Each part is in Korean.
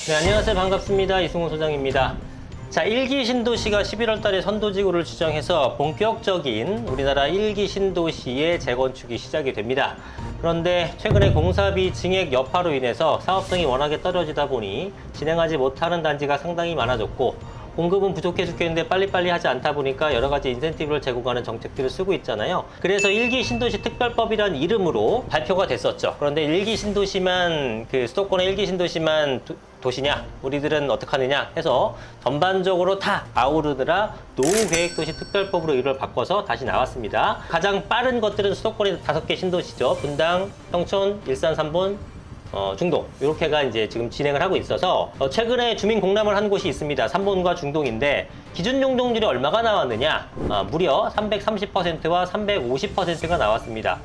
네, 안녕하세요. 반갑습니다. 이승훈 소장입니다. 자, 1기 신도시가 11월 달에 선도지구를 지정해서 본격적인 우리나라 1기 신도시의 재건축이 시작이 됩니다. 그런데 최근에 공사비 증액 여파로 인해서 사업성이 워낙에 떨어지다 보니 진행하지 못하는 단지가 상당히 많아졌고, 공급은 부족해 죽겠는데 빨리빨리 하지 않다 보니까 여러 가지 인센티브를 제공하는 정책들을 쓰고 있잖아요. 그래서 1기 신도시 특별법이라는 이름으로 발표가 됐었죠. 그런데 1기 신도시만, 수도권의 1기 신도시만 도시냐, 우리들은 어떡하느냐 해서 전반적으로 다 아우르느라 노후계획도시 특별법으로 이름을 바꿔서 다시 나왔습니다. 가장 빠른 것들은 수도권의 5개 신도시죠. 분당, 평촌, 일산 3본, 중동, 이렇게가 이제 지금 진행을 하고 있어서 최근에 주민 공람을 한 곳이 있습니다. 3본과 중동인데 기준 용적률이 얼마가 나왔느냐? 무려 330%와 350%가 나왔습니다.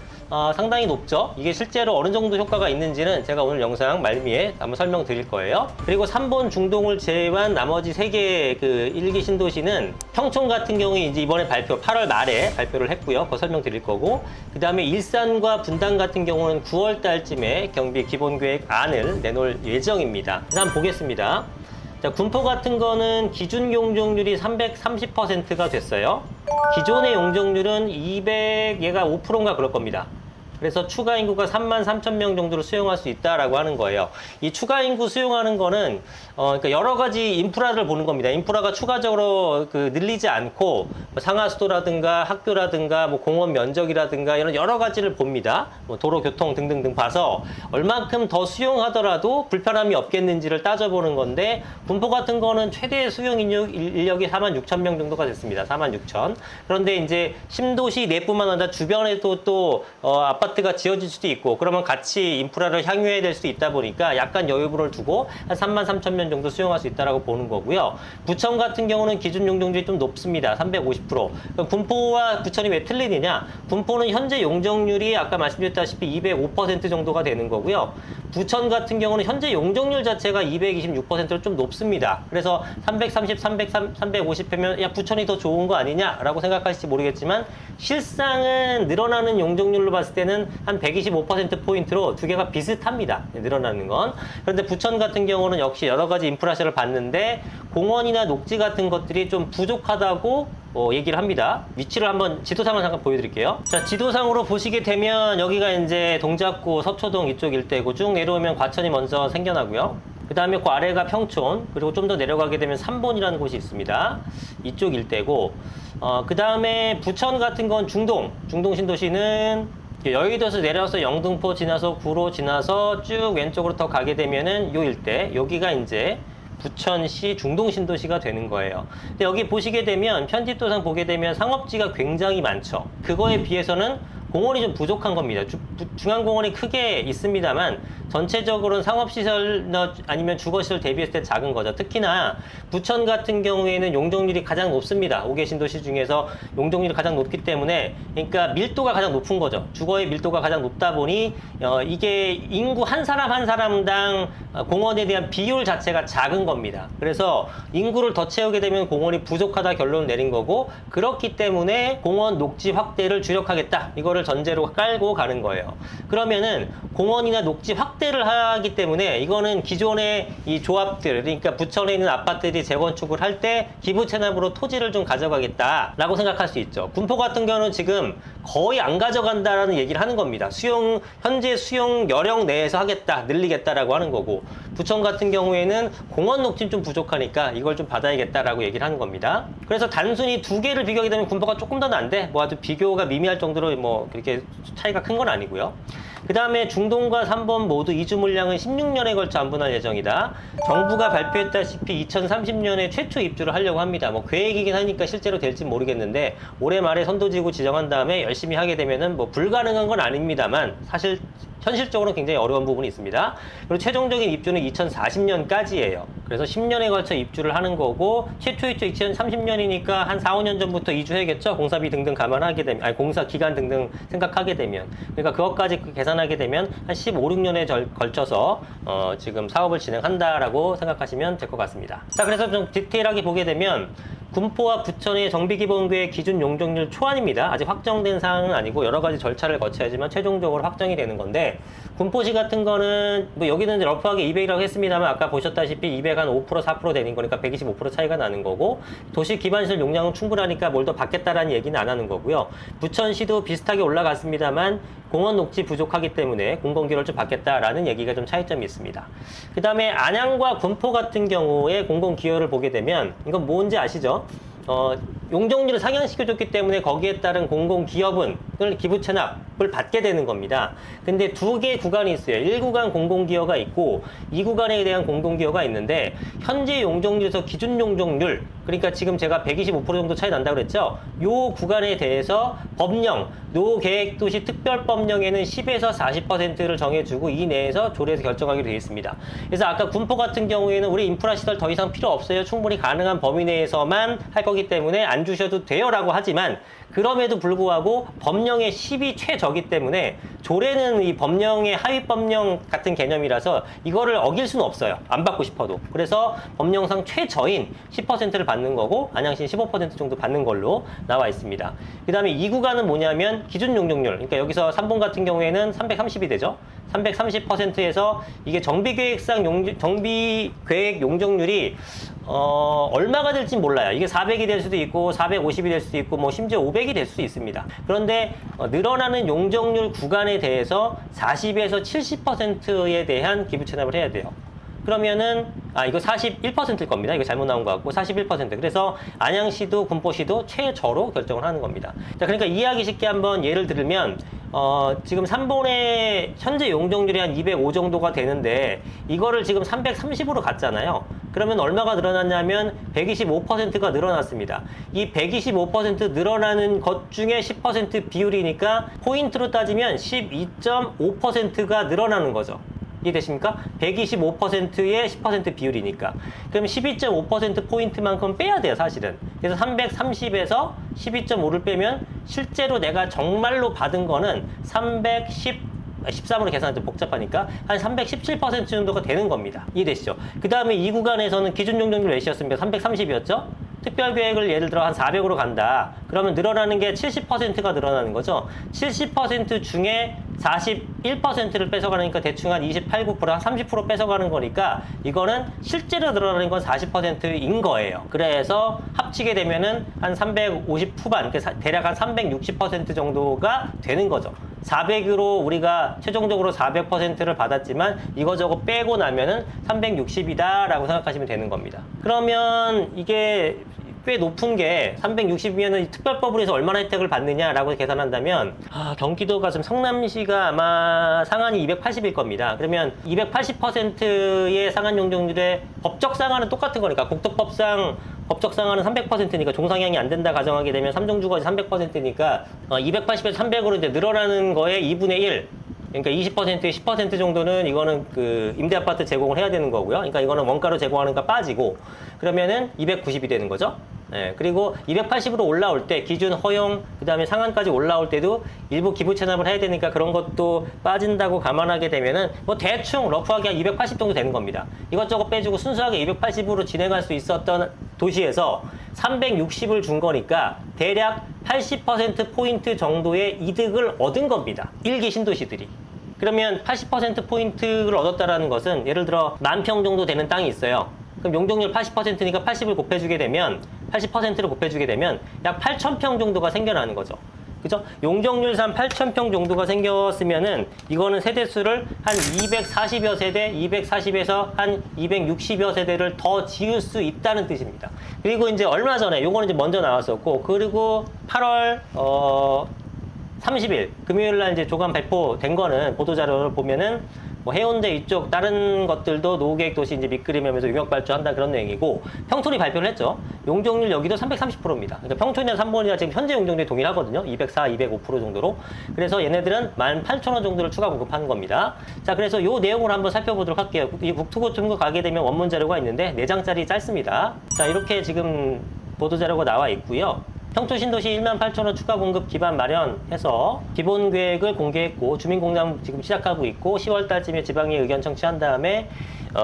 상당히 높죠? 이게 실제로 어느 정도 효과가 있는지는 제가 오늘 영상 말미에 한번 설명드릴 거예요. 그리고 3본 중동을 제외한 나머지 3개의 1기 신도시는 평촌 같은 경우에 이제 이번에 8월 말에 발표를 했고요. 그거 설명드릴 거고, 그 다음에 일산과 분당 같은 경우는 9월 달쯤에 경비 기본계획 안을 내놓을 예정입니다. 한번 보겠습니다. 자, 군포 같은 거는 기준 용적률이 330%가 됐어요. 기존의 용적률은 얘가 5%인가 그럴 겁니다. 그래서 추가 인구가 33,000명 정도를 수용할 수 있다라고 하는 거예요. 이 추가 인구 수용하는 거는 그러니까 여러 가지 인프라를 보는 겁니다. 인프라가 추가적으로 늘리지 않고 상하수도라든가 학교라든가 공원 면적이라든가 이런 여러 가지를 봅니다. 도로, 교통 등등등 봐서 얼만큼 더 수용하더라도 불편함이 없겠는지를 따져보는 건데, 군포 같은 거는 최대 수용 인력이 46,000명 정도가 됐습니다. 46,000. 그런데 이제 신도시 내뿐만 아니라 주변에도 또 아파트가 지어질 수도 있고, 그러면 같이 인프라를 향유해야 될 수도 있다 보니까 약간 여유분을 두고 한 33,000명 정도 수용할 수 있다라고 보는 거고요. 부천 같은 경우는 기준 용적률이 좀 높습니다. 350%. 그럼 군포와 부천이 왜 틀리느냐? 군포는 현재 용적률이 아까 말씀드렸다시피 205% 정도가 되는 거고요. 부천 같은 경우는 현재 용적률 자체가 226%로 좀 높습니다. 그래서 330, 350이면 야, 부천이 더 좋은 거 아니냐라고 생각하실지 모르겠지만, 실상은 늘어나는 용적률로 봤을 때는 한 125%포인트로 두 개가 비슷합니다. 늘어나는 건. 그런데 부천 같은 경우는 역시 여러 가지 인프라시를 봤는데 공원이나 녹지 같은 것들이 좀 부족하다고 얘기를 합니다. 위치를 한번 지도상을 잠깐 보여드릴게요. 자, 지도상으로 보시게 되면 여기가 이제 동작구, 서초동 이쪽 일대고, 쭉 내려오면 과천이 먼저 생겨나고요. 그 다음에 그 아래가 평촌, 그리고 좀 더 내려가게 되면 3본이라는 곳이 있습니다. 이쪽 일대고, 그 다음에 부천 같은 건 중동 신도시는 여의도에서 내려서 영등포 지나서 구로 지나서 쭉 왼쪽으로 더 가게 되면은 요 일대, 여기가 이제 부천시 중동신도시가 되는 거예요. 근데 여기 보시게 되면 편집도상 보게 되면 상업지가 굉장히 많죠. 그거에 비해서는 공원이 좀 부족한 겁니다. 중앙공원이 크게 있습니다만 전체적으로는 상업시설이나 아니면 주거시설 대비했을 때 작은 거죠. 특히나 부천 같은 경우에는 용적률이 가장 높습니다. 5개 신도시 중에서 용적률이 가장 높기 때문에, 그러니까 밀도가 가장 높은 거죠. 주거의 밀도가 가장 높다 보니 이게 인구 한 사람 한 사람당 공원에 대한 비율 자체가 작은 겁니다. 그래서 인구를 더 채우게 되면 공원이 부족하다 결론을 내린 거고, 그렇기 때문에 공원 녹지 확대를 주력하겠다, 이거를 전제로 깔고 가는 거예요. 그러면은 공원이나 녹지 확대를 하기 때문에 이거는 기존의 이 조합들, 그러니까 부천에 있는 아파트들이 재건축을 할 때 기부 체납으로 토지를 좀 가져가겠다라고 생각할 수 있죠. 군포 같은 경우는 지금 거의 안 가져간다라는 얘기를 하는 겁니다. 현재 수용 여력 내에서 하겠다, 늘리겠다라고 하는 거고, 부천 같은 경우에는 공원 녹지는 좀 부족하니까 이걸 좀 받아야겠다라고 얘기를 하는 겁니다. 그래서 단순히 두 개를 비교하게 되면 군포가 조금 더 난데 아주 비교가 미미할 정도로 그렇게 차이가 큰 건 아니고요. 그 다음에 중동과 3번 모두 이주 물량은 16년에 걸쳐 안분할 예정이다. 정부가 발표했다시피 2030년에 최초 입주를 하려고 합니다. 계획이긴 하니까 실제로 될지 모르겠는데, 올해 말에 선도지구 지정한 다음에 열심히 하게 되면은 불가능한 건 아닙니다만 사실 현실적으로 굉장히 어려운 부분이 있습니다. 그리고 최종적인 입주는 2040년까지예요. 그래서 10년에 걸쳐 입주를 하는 거고, 최초 입주 2030년이니까 한 4, 5년 전부터 이주해야겠죠. 공사비 등등 감안하게 되면, 공사 기간 등등 생각하게 되면. 그러니까 그것까지 계산하게 되면 한 15, 16년에 걸쳐서 지금 사업을 진행한다라고 생각하시면 될 것 같습니다. 자, 그래서 좀 디테일하게 보게 되면 군포와 부천의 정비기본구의 기준 용적률 초안입니다. 아직 확정된 사항은 아니고 여러 가지 절차를 거쳐야지만 최종적으로 확정이 되는 건데, 군포시 같은 거는 뭐 여기는 이제 러프하게 200이라고 했습니다만 아까 보셨다시피 200 한 5% 4% 되는 거니까 125% 차이가 나는 거고, 도시 기반시설 용량은 충분하니까 뭘 더 받겠다라는 얘기는 안 하는 거고요. 부천시도 비슷하게 올라갔습니다만 공원 녹지 부족하기 때문에 공공기여를 좀 받겠다라는 얘기가 좀 차이점이 있습니다. 그 다음에 안양과 군포 같은 경우에 공공기여를 보게 되면 이건 뭔지 아시죠? 용적률을 상향시켜줬기 때문에 거기에 따른 공공기여분을 기부 체납을 받게 되는 겁니다. 근데 두 개의 구간이 있어요. 1구간 공공기여가 있고 2구간에 대한 공공기여가 있는데, 현재 용적률에서 기준 용적률, 그러니까 지금 제가 125% 정도 차이 난다고 그랬죠? 요 구간에 대해서 법령, 노계획도시 특별법령에는 10에서 40%를 정해주고 이 내에서 조례에서 결정하기로 되어 있습니다. 그래서 아까 군포 같은 경우에는 우리 인프라 시설 더 이상 필요 없어요. 충분히 가능한 범위 내에서만 할 거기 때문에 안 주셔도 돼요 라고 하지만, 그럼에도 불구하고 법령의 10이 최저기 때문에 조례는 이 법령의 하위 법령 같은 개념이라서 이거를 어길 수는 없어요. 안 받고 싶어도. 그래서 법령상 최저인 10%를 받는 거고 안양시는 15% 정도 받는 걸로 나와 있습니다. 그 다음에 2구간은 뭐냐면 기준 용적률. 그러니까 여기서 3번 같은 경우에는 330이 되죠. 330%에서 이게 정비계획 용적률이 얼마가 될지 몰라요. 이게 400이 될 수도 있고 450이 될 수도 있고 뭐 심지어 500이 될 수도 있습니다. 그런데 늘어나는 용적률 구간에 대해서 40에서 70%에 대한 기부 체납을 해야 돼요. 그러면은 이거 41%일 겁니다. 이거 잘못 나온 것 같고 41%. 그래서 안양시도 군포시도 최저로 결정을 하는 겁니다. 자, 그러니까 이해하기 쉽게 한번 예를 들면 지금 3번의 현재 용적률이 한 205 정도가 되는데 이거를 지금 330으로 갔잖아요. 그러면 얼마가 늘어났냐면 125%가 늘어났습니다. 이 125% 늘어나는 것 중에 10% 비율이니까 포인트로 따지면 12.5%가 늘어나는 거죠. 이해되십니까? 125%의 10% 비율이니까. 그럼 12.5%포인트만큼 빼야 돼요, 사실은. 그래서 330에서 12.5를 빼면 실제로 내가 정말로 받은 거는 13으로 계산하면 좀 복잡하니까 한 317% 정도가 되는 겁니다. 이해되시죠? 그 다음에 이 구간에서는 기준 용적률 몇이었습니까? 330이었죠? 특별계획을 예를 들어 한 400으로 간다. 그러면 늘어나는 게 70%가 늘어나는 거죠. 70% 중에 41%를 뺏어가니까 대충 한 28, 9%, 한 30% 뺏어가는 거니까 이거는 실제로 늘어나는 건 40%인 거예요. 그래서 합치게 되면은 한 350 후반, 대략 한 360% 정도가 되는 거죠. 400으로 우리가 최종적으로 400%를 받았지만 이거저거 빼고 나면은 360이다라고 생각하시면 되는 겁니다. 그러면 이게 꽤 높은 게 360이면은 특별법으로 해서 얼마나 혜택을 받느냐라고 계산한다면 경기도가 지금 성남시가 아마 상한이 280일 겁니다. 그러면 280%의 상한 용적률에 법적 상한은 똑같은 거니까 국토법상 법적 상한은 300%니까 종상향이 안 된다 가정하게 되면 3종주거지 300%니까 280에서 300으로 이제 늘어나는 거에 2분의 1. 그러니까 20%에 10% 정도는 이거는 그 임대아파트 제공을 해야 되는 거고요. 그러니까 이거는 원가로 제공하니까 빠지고 그러면은 290이 되는 거죠. 네, 그리고 280으로 올라올 때 기준 허용 그 다음에 상한까지 올라올 때도 일부 기부 체납을 해야 되니까 그런 것도 빠진다고 감안하게 되면은 뭐 대충 러프하게 한 280 정도 되는 겁니다. 이것저것 빼주고 순수하게 280으로 진행할 수 있었던 도시에서 360을 준 거니까 대략 80%포인트 정도의 이득을 얻은 겁니다. 1기 신도시들이. 그러면 80%포인트를 얻었다라는 것은 예를 들어 10,000평 정도 되는 땅이 있어요. 그럼 용적률 80%니까 80을 곱해주게 되면 80%를 곱해주게 되면 약 8,000평 정도가 생겨나는 거죠. 그죠? 용적률상 8,000평 정도가 생겼으면은 이거는 세대수를 한 240여 세대, 240에서 한 260여 세대를 더 지을 수 있다는 뜻입니다. 그리고 이제 얼마 전에 요거는 이제 먼저 나왔었고 그리고 8월 30일 금요일 날 이제 조간 발표된 거는 보도자료를 보면은 뭐 해운대 이쪽 다른 것들도 노후계획 도시 이제 밑그림하면서 용역 발주한다 그런 내용이고 평촌이 발표를 했죠. 용적률 여기도 330%입니다. 그러니까 평촌이나 3번이나 지금 현재 용적률이 동일하거든요. 204, 205% 정도로. 그래서 얘네들은 18,000원 정도를 추가 공급하는 겁니다. 자, 그래서 요 내용을 한번 살펴보도록 할게요. 이 국토고점구 가게 되면 원문 자료가 있는데 4장짜리 짧습니다. 자, 이렇게 지금 보도 자료가 나와 있고요. 평촌 신도시 18,000호 추가 공급 기반 마련해서 기본 계획을 공개했고 주민공담 지금 시작하고 있고 10월 달쯤에 지방에 의견 청취한 다음에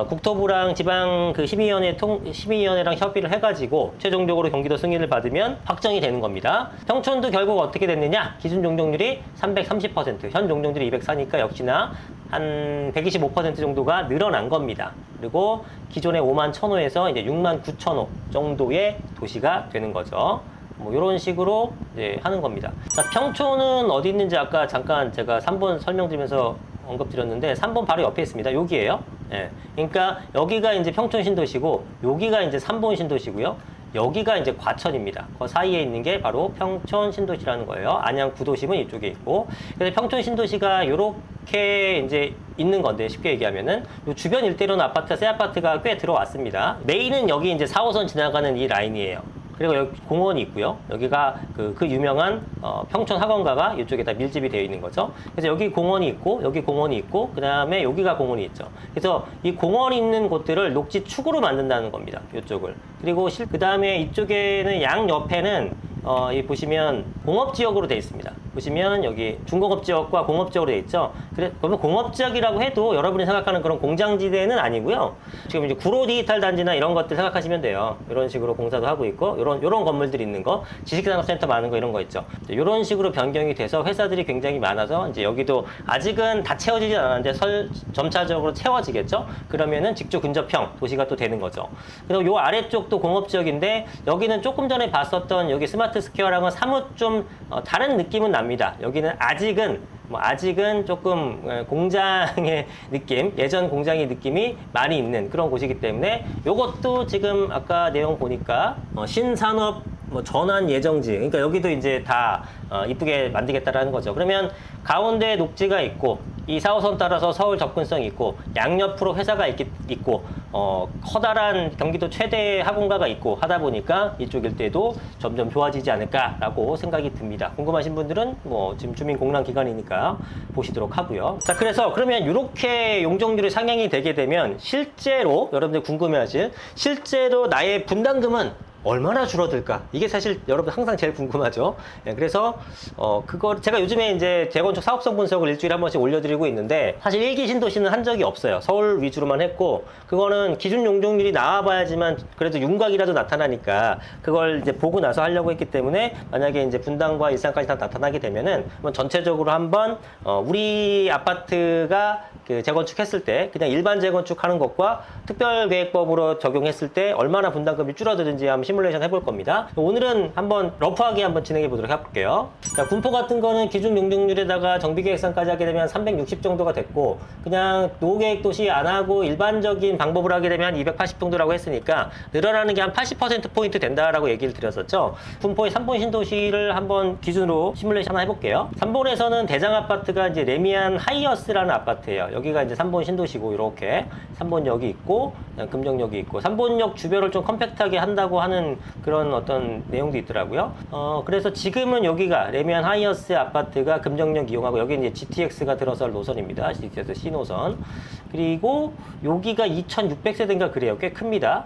국토부랑 지방 그 심의위원회랑 협의를 해가지고 최종적으로 경기도 승인을 받으면 확정이 되는 겁니다. 평촌도 결국 어떻게 됐느냐? 기준 용적률이 330%, 현 용적률이 204니까 역시나 한 125% 정도가 늘어난 겁니다. 그리고 기존의 51,000호에서 이제 69,000호 정도의 도시가 되는 거죠. 뭐 이런 식으로 이제 하는 겁니다. 자, 평촌은 어디 있는지 아까 잠깐 제가 3번 설명드리면서 언급드렸는데 3번 바로 옆에 있습니다. 여기에요. 예. 그러니까 여기가 이제 평촌 신도시고 여기가 이제 3번 신도시고요. 여기가 이제 과천입니다. 그 사이에 있는 게 바로 평촌 신도시라는 거예요. 안양 구도심은 이쪽에 있고. 그래서 평촌 신도시가 이렇게 이제 있는 건데 쉽게 얘기하면은 요 주변 일대로는 아파트, 새 아파트가 꽤 들어왔습니다. 메인은 여기 이제 4호선 지나가는 이 라인이에요. 그리고 여기 공원이 있고요. 여기가 그 유명한 평촌 학원가가 이쪽에다 밀집이 되어 있는 거죠. 그래서 여기 공원이 있고 여기 공원이 있고 그 다음에 여기가 공원이 있죠. 그래서 이 공원이 있는 곳들을 녹지축으로 만든다는 겁니다. 이쪽을. 그리고 그 다음에 이쪽에는 양 옆에는 이 보시면 공업지역으로 되어 있습니다. 보시면 여기 중공업지역과 공업지역으로 되어 있죠. 그러면 공업지역이라고 해도 여러분이 생각하는 그런 공장지대는 아니고요. 지금 이제 구로 디지털 단지나 이런 것들 생각하시면 돼요. 이런 식으로 공사도 하고 있고, 이런 건물들이 있는 거, 지식산업센터 많은 거 이런 거 있죠. 이런 식으로 변경이 돼서 회사들이 굉장히 많아서 이제 여기도 아직은 다 채워지지 않았는데 점차적으로 채워지겠죠. 그러면은 직주 근접형 도시가 또 되는 거죠. 그리고 요 아래쪽도 공업지역인데 여기는 조금 전에 봤었던 여기 스마트 스퀘어랑은 사뭇 좀 다른 느낌은 납니다. 여기는 아직은 조금 공장의 느낌, 예전 공장의 느낌이 많이 있는 그런 곳이기 때문에 이것도 지금 아까 내용 보니까 신산업 전환 예정지, 그러니까 여기도 이제 다 이쁘게 만들겠다라는 거죠. 그러면 가운데 녹지가 있고 이 4호선 따라서 서울 접근성이 있고 양옆으로 회사가 있고 커다란 경기도 최대 학원가가 있고 하다 보니까 이쪽 일대도 점점 좋아지지 않을까라고 생각이 듭니다. 궁금하신 분들은 지금 주민 공람 기간이니까 보시도록 하고요. 자, 그래서 그러면 이렇게 용적률이 상향이 되게 되면 실제로 여러분들 궁금해하실 실제로 나의 분담금은 얼마나 줄어들까? 이게 사실 여러분 항상 제일 궁금하죠. 네, 그래서 그거 제가 요즘에 이제 재건축 사업성 분석을 일주일에 한 번씩 올려드리고 있는데 사실 1기 신도시는 한 적이 없어요. 서울 위주로만 했고 그거는 기준 용적률이 나와봐야지만 그래도 윤곽이라도 나타나니까 그걸 이제 보고 나서 하려고 했기 때문에 만약에 이제 분당과 일산까지 다 나타나게 되면은 전체적으로 한번 우리 아파트가 그 재건축했을 때 그냥 일반 재건축하는 것과 특별계획법으로 적용했을 때 얼마나 분담금이 줄어드는지 한번 시뮬레이션 해볼 겁니다. 오늘은 한번 러프하게 한번 진행해 보도록 해볼게요. 자, 군포 같은 거는 기준 용적률에다가 정비계획상까지 하게 되면 360 정도가 됐고 그냥 노후계획 도시 안 하고 일반적인 방법으로 하게 되면 한 280 정도라고 했으니까 늘어나는 게 한 80%포인트 된다라고 얘기를 드렸었죠. 군포의 3본 신도시를 한번 기준으로 시뮬레이션 하나 해볼게요. 3본에서는 대장아파트가 이제 레미안 하이어스라는 아파트예요. 여기가 이제 3본 신도시고 이렇게 3본역이 있고 금정역이 있고 3본역 주변을 좀 컴팩트하게 한다고 하는 그런 어떤 내용도 있더라고요. 그래서 지금은 여기가 레미안 하이어스 아파트가 금정역 이용하고 여기 이제 GTX가 들어설 노선입니다. GTX C노선. 그리고 여기가 2600세대인가 그래요. 꽤 큽니다.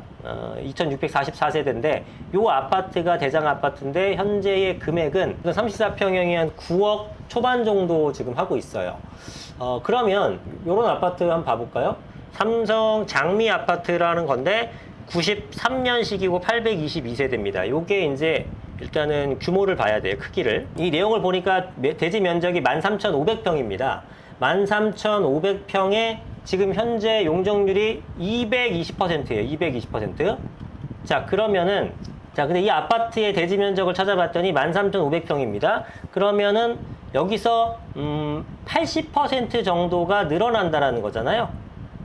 2644세대인데 요 아파트가 대장 아파트인데 현재의 금액은 34평형이 한 9억 초반 정도 지금 하고 있어요. 그러면 요런 아파트 한번 봐볼까요? 삼성 장미 아파트라는 건데 93년식이고 822세대입니다. 요게 이제 일단은 규모를 봐야 돼요. 크기를. 이 내용을 보니까 대지 면적이 13,500평입니다. 13,500평에 지금 현재 용적률이 220%예요. 220%. 자, 그러면은 근데 이 아파트의 대지 면적을 찾아봤더니 13,500평입니다. 그러면은 여기서 80% 정도가 늘어난다라는 거잖아요.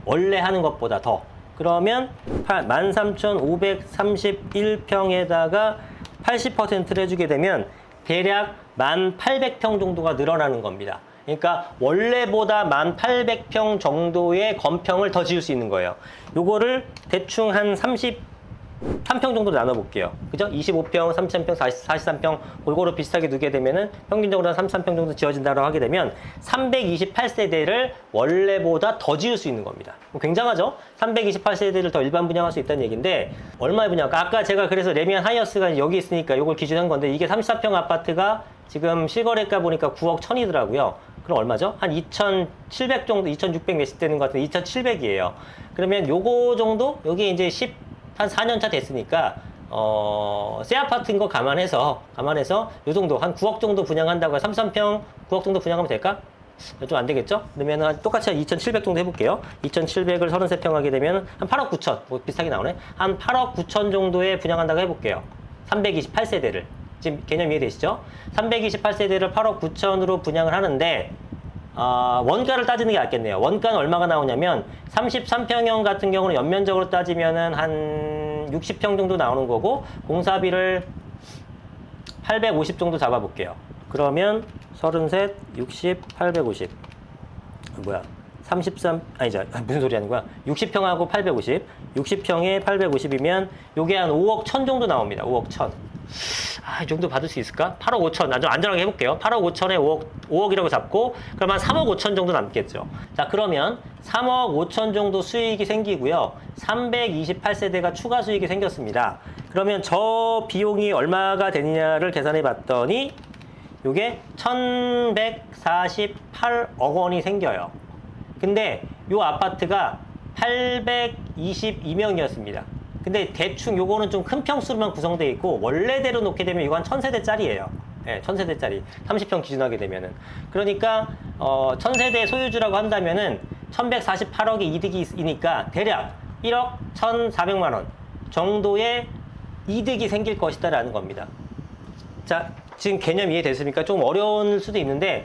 원래 하는 것보다 더. 그러면 13,531평에다가 80%를 해주게 되면 대략 1,800평 정도가 늘어나는 겁니다. 그러니까 원래보다 1,800평 정도의 건평을 더 지을 수 있는 거예요. 요거를 대충 한 30 23평 정도 나눠볼게요. 그죠? 25평, 33평, 43평 골고루 비슷하게 두게 되면은 평균적으로 한 33평 정도 지어진다고 하게 되면 328세대를 원래보다 더 지을 수 있는 겁니다. 굉장하죠? 328세대를 더 일반 분양할 수 있다는 얘기인데 얼마에 분양할까? 아까 제가 그래서 레미안 하이어스가 여기 있으니까 이걸 기준한 건데 이게 34평 아파트가 지금 실거래가 보니까 9억 1,000이더라고요. 그럼 얼마죠? 한 2,700 정도, 2,600 몇십 되는 것 같은데 2,700이에요. 그러면 요거 정도? 여기 이제 한 4년 차 됐으니까 새 아파트인 거 감안해서 요 정도 한 9억 정도 분양한다고 33평 9억 정도 분양하면 될까? 좀 안 되겠죠? 그러면 똑같이 한 2,700 정도 해볼게요. 2,700을 33평 하게 되면 한 8억 9천, 뭐 비슷하게 나오네. 한 8억 9천 정도에 분양한다고 해볼게요. 328세대를. 지금 개념 이해되시죠? 328세대를 8억 9천으로 분양을 하는데 원가를 따지는 게 낫겠네요. 원가는 얼마가 나오냐면 33평형 같은 경우는 연면적으로 따지면은 한 60평 정도 나오는 거고 공사비를 850 정도 잡아볼게요. 그러면 33, 60, 850 뭐야 33 아니죠 무슨 소리 하는 거야 60평하고 850 60평에 850이면 요게 한 5억 1천 정도 나옵니다. 5억 1천 이 정도 받을 수 있을까? 8억 5천 좀 안전하게 해볼게요. 8억 5천에 5억이라고 잡고 그럼 한 3억 5천 정도 남겠죠. 자 그러면 3억 5천 정도 수익이 생기고요. 328세대가 추가 수익이 생겼습니다. 그러면 저 비용이 얼마가 되느냐를 계산해 봤더니 요게 1148억 원이 생겨요. 근데 요 아파트가 822명이었습니다. 근데 대충 요거는 좀 큰 평수로만 구성되어 있고 원래대로 놓게 되면 이거 한 1000세대짜리예요. 네, 1000세대짜리. 30평 기준하게 되면은. 그러니까 1000세대 소유주라고 한다면은 1148억의 이득이니까 대략 1억 1,400만 원 정도의 이득이 생길 것이다라는 겁니다. 자, 지금 개념 이해됐습니까? 좀 어려울 수도 있는데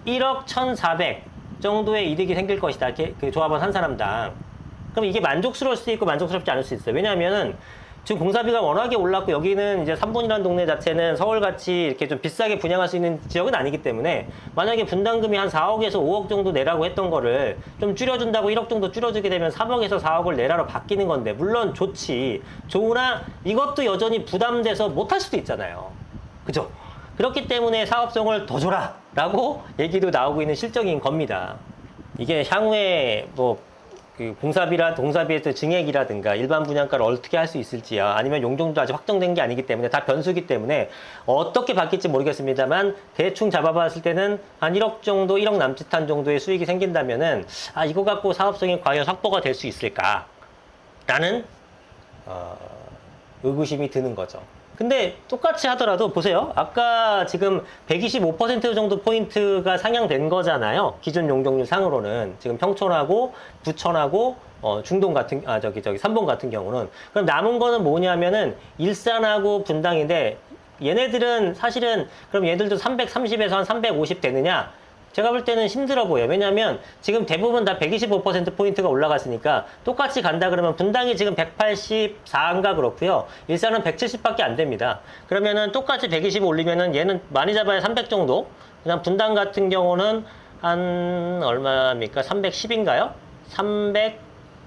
1억 1,400 정도의 이득이 생길 것이다. 그 조합원 한 사람당. 그럼 이게 만족스러울 수도 있고 만족스럽지 않을 수 있어요. 왜냐하면은 지금 공사비가 워낙에 올랐고 여기는 이제 3본이라는 동네 자체는 서울같이 이렇게 좀 비싸게 분양할 수 있는 지역은 아니기 때문에 만약에 분담금이 한 4억에서 5억 정도 내라고 했던 거를 좀 줄여준다고 1억 정도 줄여주게 되면 3억에서 4억을 내라로 바뀌는 건데 물론 좋으나 이것도 여전히 부담돼서 못할 수도 있잖아요. 그죠? 그렇기 때문에 사업성을 더 줘라 라고 얘기도 나오고 있는 실정인 겁니다. 이게 향후에 그 동사비에서 증액이라든가 일반 분양가를 어떻게 할 수 있을지요. 아니면 용적률도 아직 확정된 게 아니기 때문에 다 변수기 때문에 어떻게 바뀔지 모르겠습니다만 대충 잡아봤을 때는 한 1억 정도, 1억 남짓한 정도의 수익이 생긴다면은 이거 갖고 사업성이 과연 확보가 될 수 있을까? 라는 의구심이 드는 거죠. 근데 똑같이 하더라도 보세요. 아까 지금 125% 정도 포인트가 상향된 거잖아요. 기준 용적률 상으로는. 지금 평촌하고 부천하고 중동 같은 삼봉 같은 경우는. 그럼 남은 거는 뭐냐면은 일산하고 분당인데 얘네들은 사실은 그럼 얘들도 330에서 한 350 되느냐? 제가 볼 때는 힘들어 보여요. 왜냐하면 지금 대부분 다 125% 포인트가 올라갔으니까 똑같이 간다 그러면 분당이 지금 184인가 그렇고요. 일산은 170밖에 안 됩니다. 그러면은 똑같이 120 올리면은 얘는 많이 잡아야 300 정도. 그냥 분당 같은 경우는 한 얼마입니까? 310인가요?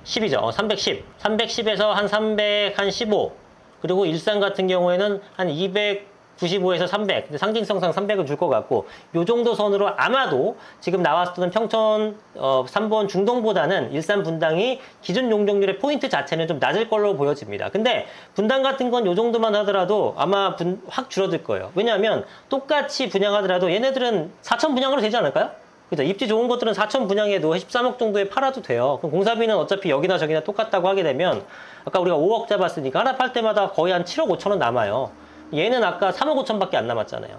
310이죠. 310. 310에서 한 315. 그리고 일산 같은 경우에는 한 295에서 300. 근데 상징성상 300을 줄 것 같고, 요 정도 선으로 아마도 지금 나왔던 평촌 3번 중동보다는 일산 분당이 기준 용적률의 포인트 자체는 좀 낮을 걸로 보여집니다. 근데 분당 같은 건 요 정도만 하더라도 아마 확 줄어들 거예요. 왜냐하면 똑같이 분양하더라도 얘네들은 4천 분양으로 되지 않을까요? 그죠? 입지 좋은 것들은 4천 분양해도 13억 정도에 팔아도 돼요. 그럼 공사비는 어차피 여기나 저기나 똑같다고 하게 되면 아까 우리가 5억 잡았으니까 하나 팔 때마다 거의 한 7억 5천 원 남아요. 얘는 아까 3억 5천밖에 안 남았잖아요.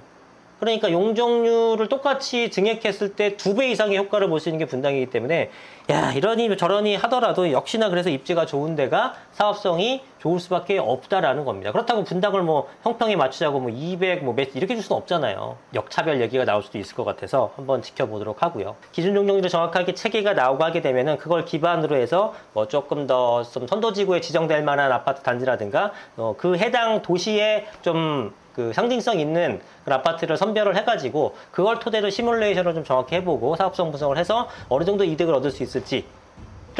그러니까 용적률을 똑같이 증액했을 때 2배 이상의 효과를 볼 수 있는 게 분당이기 때문에 야 이러니 저러니 하더라도 역시나 그래서 입지가 좋은 데가 사업성이 좋을 수밖에 없다라는 겁니다. 그렇다고 분당을 뭐 형평에 맞추자고 뭐 200 뭐 몇 이렇게 줄 수는 없잖아요. 역차별 얘기가 나올 수도 있을 것 같아서 한번 지켜보도록 하고요. 기준 용적률을 정확하게 체계가 나오고 하게 되면은 그걸 기반으로 해서 뭐 조금 더 좀 선도지구에 지정될 만한 아파트 단지라든가 그 해당 도시에 좀 그 상징성 있는 그런 아파트를 선별을 해가지고 그걸 토대로 시뮬레이션을 좀 정확히 해보고 사업성 분석을 해서 어느 정도 이득을 얻을 수 있을지를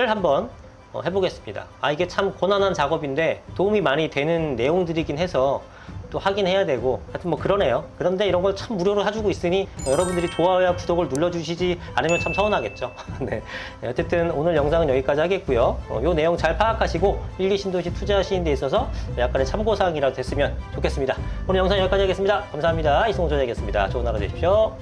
한번 해보겠습니다. 이게 참 고난한 작업인데 도움이 많이 되는 내용들이긴 해서 또 하긴 해야 되고 하여튼 뭐 그러네요. 그런데 이런 걸 참 무료로 해주고 있으니 여러분들이 좋아요와 구독을 눌러주시지 않으면 참 서운하겠죠. 네. 어쨌든 오늘 영상은 여기까지 하겠고요. 이 내용 잘 파악하시고 일기 신도시 투자하시는 데 있어서 약간의 참고사항이라도 됐으면 좋겠습니다. 오늘 영상 여기까지 하겠습니다. 감사합니다. 이승훈 소장이었습니다. 좋은 하루 되십시오.